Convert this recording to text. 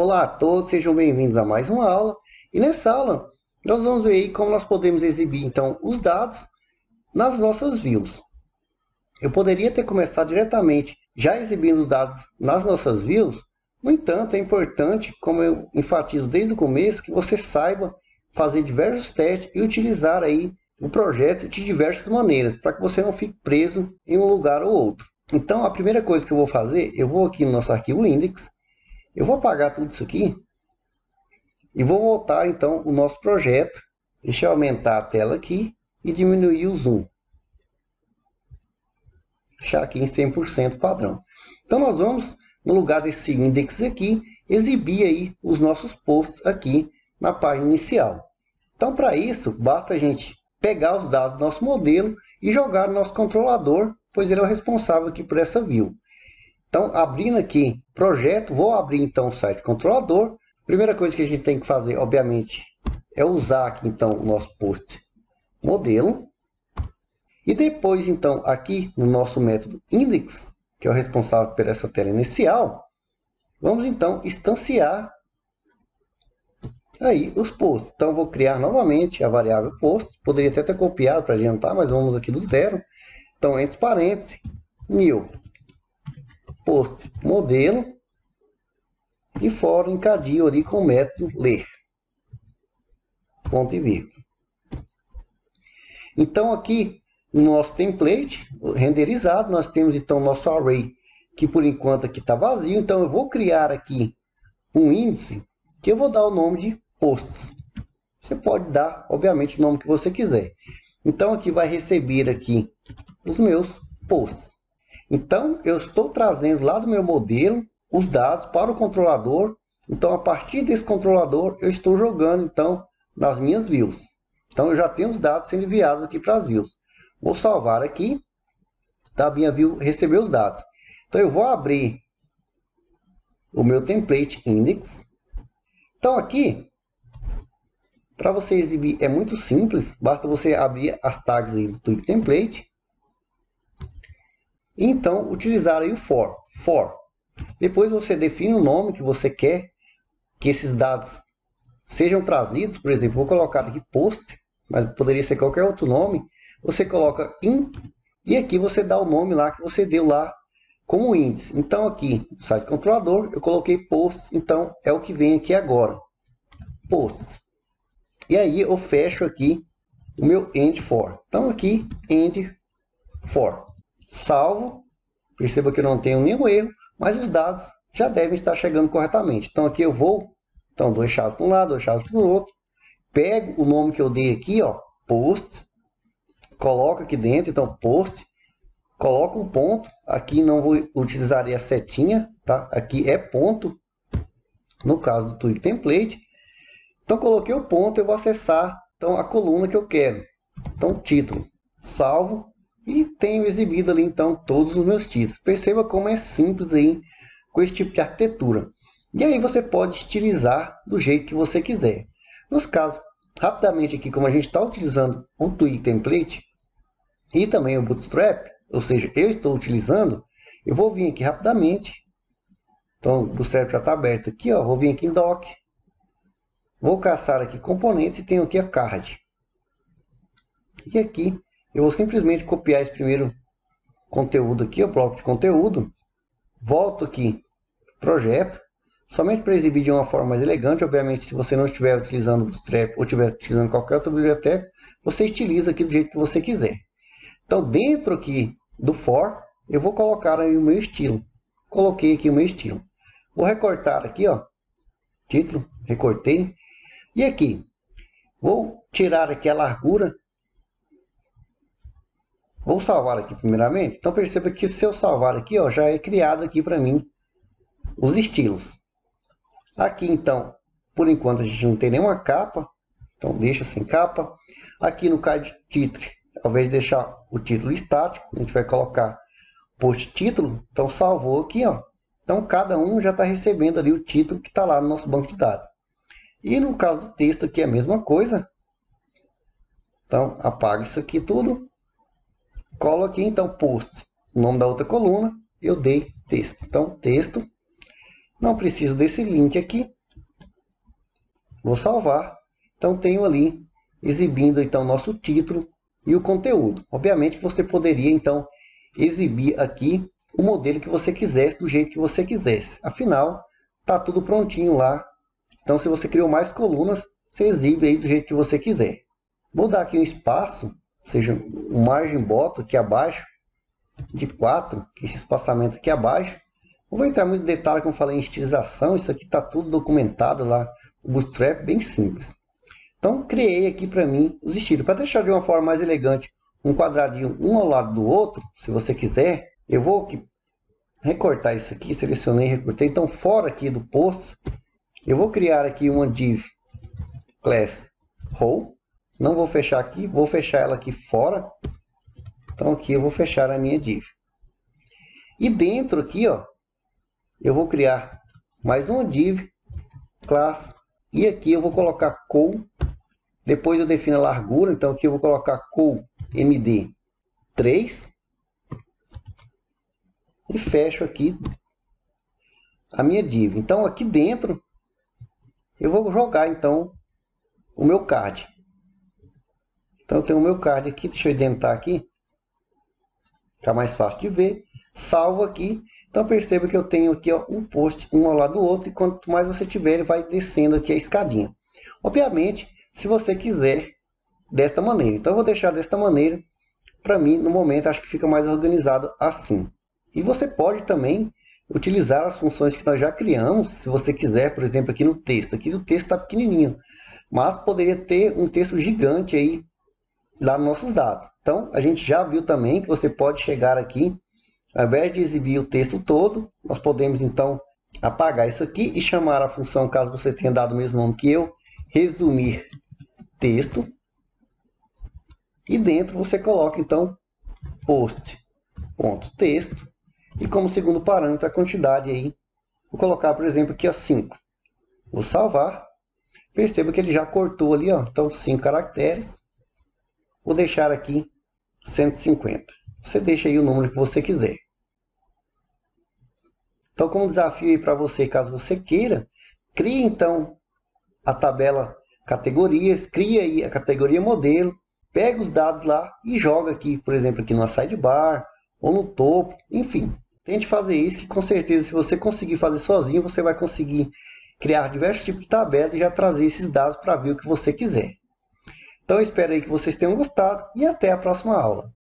Olá a todos, sejam bem-vindos a mais uma aula. E nessa aula, nós vamos ver aí como nós podemos exibir, então, os dados nas nossas views. Eu poderia ter começado diretamente já exibindo dados nas nossas views. No entanto, é importante, como eu enfatizo desde o começo, que você saiba fazer diversos testes e utilizar aí o projeto de diversas maneiras, para que você não fique preso em um lugar ou outro. Então, a primeira coisa que eu vou fazer, eu vou aqui no nosso arquivo index, eu vou apagar tudo isso aqui e vou voltar então o nosso projeto. Deixa eu aumentar a tela aqui e diminuir o zoom. Deixar aqui em 100% padrão. Então nós vamos, no lugar desse index aqui, exibir aí os nossos posts aqui na página inicial. Então para isso, basta a gente pegar os dados do nosso modelo e jogar no nosso controlador, pois ele é o responsável aqui por essa view. Então, abrindo aqui projeto, vou abrir então o site controlador. Primeira coisa que a gente tem que fazer, obviamente, é usar aqui então o nosso post modelo. E depois, então, aqui no nosso método index, que é o responsável por essa tela inicial, vamos então instanciar aí os posts. Então, vou criar novamente a variável post. Poderia até ter copiado para adiantar, mas vamos aqui do zero. Então, entre parênteses, new post modelo e fora encadeio ali com o método ler. Ponto e vírgula. Então aqui no nosso template renderizado, nós temos então nosso array, que por enquanto aqui está vazio. Então eu vou criar aqui um índice, que eu vou dar o nome de posts. Você pode dar, obviamente, o nome que você quiser. Então aqui vai receber aqui os meus posts. Então eu estou trazendo lá do meu modelo os dados para o controlador. Então a partir desse controlador eu estou jogando então nas minhas views. Então eu já tenho os dados sendo enviados aqui para as views. Vou salvar aqui, tá? A minha view recebeu os dados. Então eu vou abrir o meu template index. Então aqui, para você exibir é muito simples, basta você abrir as tags aí do Twig Template. E então utilizar aí o for. Depois você define o nome que você quer que esses dados sejam trazidos. Por exemplo, vou colocar aqui post, mas poderia ser qualquer outro nome. Você coloca in e aqui você dá o nome lá que você deu lá como índice. Então aqui no site controlador eu coloquei post, então é o que vem aqui agora, post. E aí eu fecho aqui o meu end for. Então aqui end for. Salvo. Perceba que eu não tenho nenhum erro, mas os dados já devem estar chegando corretamente. Então aqui eu vou, então 2 chaves para um lado, 2 chaves para o outro. Pego o nome que eu dei aqui, ó, post. Coloco aqui dentro, então post. Coloco um ponto. Aqui não vou utilizar a setinha, tá? Aqui é ponto, no caso do Twig Template. Então coloquei o ponto, eu vou acessar então a coluna que eu quero. Então título, salvo. E tenho exibido ali então todos os meus títulos. Perceba como é simples aí com esse tipo de arquitetura. E aí você pode estilizar do jeito que você quiser. Nos casos, rapidamente aqui, como a gente está utilizando o Twig Template e também o Bootstrap, ou seja, eu estou utilizando, eu vou vir aqui rapidamente. Então o Bootstrap já está aberto aqui, ó. Vou vir aqui em Doc. Vou caçar aqui componentes e tenho aqui a card. E aqui eu vou simplesmente copiar esse primeiro conteúdo aqui, o bloco de conteúdo. Volto aqui, projeto, somente para exibir de uma forma mais elegante. Obviamente, se você não estiver utilizando o Bootstrap ou estiver utilizando qualquer outra biblioteca, você estiliza aqui do jeito que você quiser. Então, dentro aqui do for, eu vou colocar aí o meu estilo. Coloquei aqui o meu estilo. Vou recortar aqui, ó, título, recortei. E aqui, vou tirar aqui a largura. Vou salvar aqui primeiramente. Então perceba que se eu salvar aqui, ó, já é criado aqui para mim os estilos. Aqui então, por enquanto a gente não tem nenhuma capa, então deixa sem capa. Aqui no card title, ao invés de deixar o título estático, a gente vai colocar post título. Então salvou aqui, ó. Então cada um já está recebendo ali o título que está lá no nosso banco de dados. E no caso do texto aqui é a mesma coisa. Então apaga isso aqui tudo. Coloquei então post, o nome da outra coluna, eu dei texto. Então texto. Não preciso desse link aqui. Vou salvar. Então tenho ali exibindo então nosso título e o conteúdo. Obviamente que você poderia então exibir aqui o modelo que você quisesse, do jeito que você quisesse. Afinal, tá tudo prontinho lá. Então se você criou mais colunas, você exibe aí do jeito que você quiser. Vou dar aqui um espaço, ou seja, um margem bottom aqui abaixo de 4, esse espaçamento aqui abaixo. Não vou entrar muito em detalhe, como eu falei, em estilização. Isso aqui está tudo documentado lá no Bootstrap, bem simples. Então, criei aqui para mim os estilos. Para deixar de uma forma mais elegante, um quadradinho um ao lado do outro, se você quiser, eu vou aqui recortar isso aqui, selecionei, recortei. Então, fora aqui do post, eu vou criar aqui uma div class row. Não vou fechar aqui, vou fechar ela aqui fora. Então, aqui eu vou fechar a minha div. E dentro aqui, ó, eu vou criar mais uma div class. E aqui eu vou colocar col. Depois eu defino a largura. Então aqui eu vou colocar col md 3. E fecho aqui a minha div. Então aqui dentro eu vou jogar então o meu card. Então eu tenho o meu card aqui. Deixa eu indentar aqui. Fica mais fácil de ver. Salvo aqui. Então perceba que eu tenho aqui ó, um post um ao lado do outro. E quanto mais você tiver, ele vai descendo aqui a escadinha. Obviamente, se você quiser desta maneira. Então eu vou deixar desta maneira. Para mim, no momento, acho que fica mais organizado assim. E você pode também utilizar as funções que nós já criamos. Se você quiser, por exemplo, aqui no texto. Aqui o texto está pequenininho. Mas poderia ter um texto gigante aí lá nos nossos dados. Então, a gente já viu também que você pode chegar aqui. Ao invés de exibir o texto todo, nós podemos então apagar isso aqui e chamar a função, caso você tenha dado o mesmo nome que eu, resumir texto. E dentro você coloca então post.texto e como segundo parâmetro a quantidade aí. Vou colocar, por exemplo, aqui ó, 5. Vou salvar. Perceba que ele já cortou ali, ó, então 5 caracteres. Vou deixar aqui 150. Você deixa aí o número que você quiser. Então, como desafio aí para você, caso você queira, crie então a tabela categorias, cria aí a categoria modelo, pega os dados lá e joga aqui, por exemplo, aqui numa sidebar ou no topo, enfim. Tente fazer isso que com certeza se você conseguir fazer sozinho, você vai conseguir criar diversos tipos de tabelas e já trazer esses dados para ver o que você quiser. Então, eu espero aí que vocês tenham gostado e até a próxima aula.